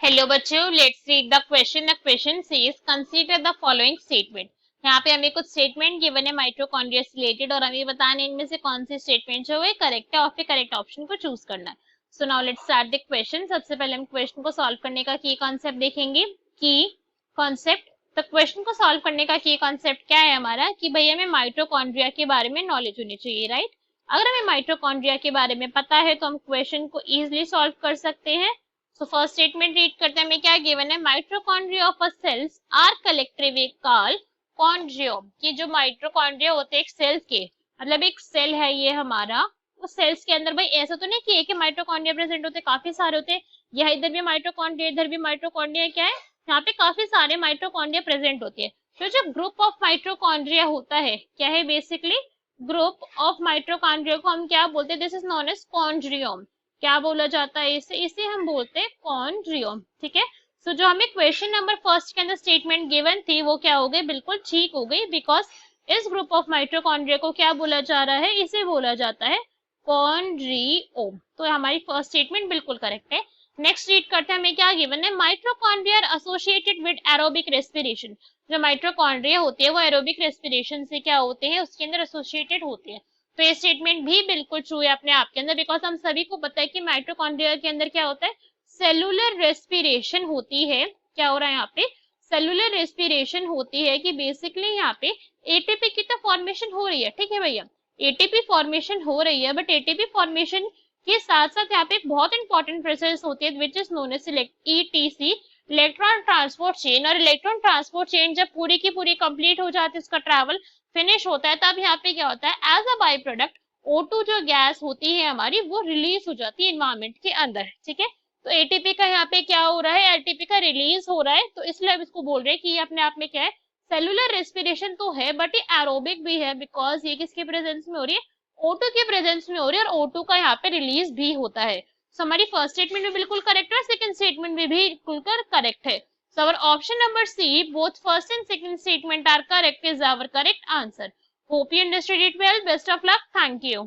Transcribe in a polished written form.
Hello बच्चों, let's read the question. The question says consider the following statement. यहाँ पे हमें कुछ स्टेटमेंट गिवन है माइटोकॉन्ड्रिया से रिलेटेड और हमें बताने इनमें से कौन सी स्टेटमेंट जो है करेक्ट है और फिर करेक्ट ऑप्शन को चूज करना है। So now let's start the question. सबसे पहले हम क्वेश्चन को सॉल्व करने का की कॉन्सेप्ट देखेंगे। की कॉन्सेप्ट, तो क्वेश्चन को सॉल्व करने का की कॉन्सेप्ट क्या है हमारा कि भाई हमें माइटोकॉन्ड्रिया के बारे में नॉलेज होनी चाहिए, राइट। अगर हमें माइटोकॉन्ड्रिया के बारे में पता है तो हम क्वेश्चन को इजिली सॉल्व कर सकते हैं। सो फर्स्ट स्टेटमेंट रीड करते हैं, हमें क्या गिवन है। Mitochondria of a cells are collectively called chondriome. कि जो माइटोकॉन्ड्रिया होते हैं एक सेल के, मतलब एक सेल है ये हमारा, उस सेल्स के अंदर भाई ऐसा तो नहीं कि एक ही माइटोकॉन्ड्रिया प्रेजेंट होते, काफी सारे होते हैं। यह इधर भी माइटोकॉन्ड्रिया, इधर भी माइटोकॉन्ड्रिया, क्या है यहाँ पे काफी सारे माइटोकॉन्ड्रिया प्रेजेंट होती है। तो जो ग्रुप ऑफ माइटोकॉन्ड्रिया होता है क्या है, बेसिकली ग्रुप ऑफ माइटोकॉन्ड्रिया को हम क्या बोलते हैं, दिस इज नोन एज कॉन्ड्रियोम। क्या बोला जाता है इसे हम बोलते हैं कॉन्ड्रियोम, ठीक है। सो जो हमें क्वेश्चन नंबर फर्स्ट के अंदर स्टेटमेंट गिवन थी वो क्या हो गई, बिल्कुल ठीक हो गई, बिकॉज इस ग्रुप ऑफ माइटोकॉन्ड्रिया को क्या बोला जा रहा है, इसे बोला जाता है कॉन्ड्रियोम। तो हमारी फर्स्ट स्टेटमेंट बिल्कुल करेक्ट है। नेक्स्ट रीड करते हैं, हमें क्या गिवन है। Mitochondria are associated with aerobic respiration. जो माइटोकॉन्ड्रिया होती है वो एरोबिक रेस्पिरेशन से क्या होते हैं, उसके अंदर एसोसिएटेड होते हैं। तो ये स्टेटमेंट भी बिल्कुल ट्रू है अपने आप के अंदर, बिकॉज हम सभी को पता है कि माइटोकॉन्ड्रिया के अंदर क्या होता है, सेलुलर रेस्पिरेशन होती है। क्या हो रहा है यहाँ पे, सेलुलर रेस्पिरेशन होती है कि बेसिकली यहाँ पे एटीपी की तो फॉर्मेशन हो रही है, ठीक है भैया, एटीपी फॉर्मेशन हो रही है, बट एटीपी फॉर्मेशन के साथ साथ यहाँ पे एक बहुत इंपॉर्टेंट प्रोसेस होती है which is known as ETC, electron transport chain. और इलेक्ट्रॉन ट्रांसपोर्ट चेन जब पूरी की पूरी कंप्लीट हो जाती है, उसका ट्रैवल फिनिश होता है, तब यहाँ पे क्या होता है, as a by product O2 जो गैस होती है हमारी वो रिलीज हो जाती है एनवायरमेंट के अंदर, ठीक है। तो एटीपी का यहाँ पे क्या हो रहा है, एटीपी का रिलीज हो रहा है, तो इसलिए हम इसको बोल रहे हैं कि ये अपने आप में क्या है, सेलुलर रेस्पिरेशन तो है बट ये एरोबिक भी है, बिकॉज ये किसके प्रेजेंस में हो रही है, O2 के प्रेजेंस में हो रही है, और O2 का यहाँ पे रिलीज भी होता है। सो हमारी फर्स्ट स्टेटमेंट भी बिल्कुल करेक्ट है, सेकंड स्टेटमेंट भी बिल्कुल करेक्ट है। So our option number C, both first and second statement are correct, is our correct answer. Hope you understood it well. Best of luck. Thank you.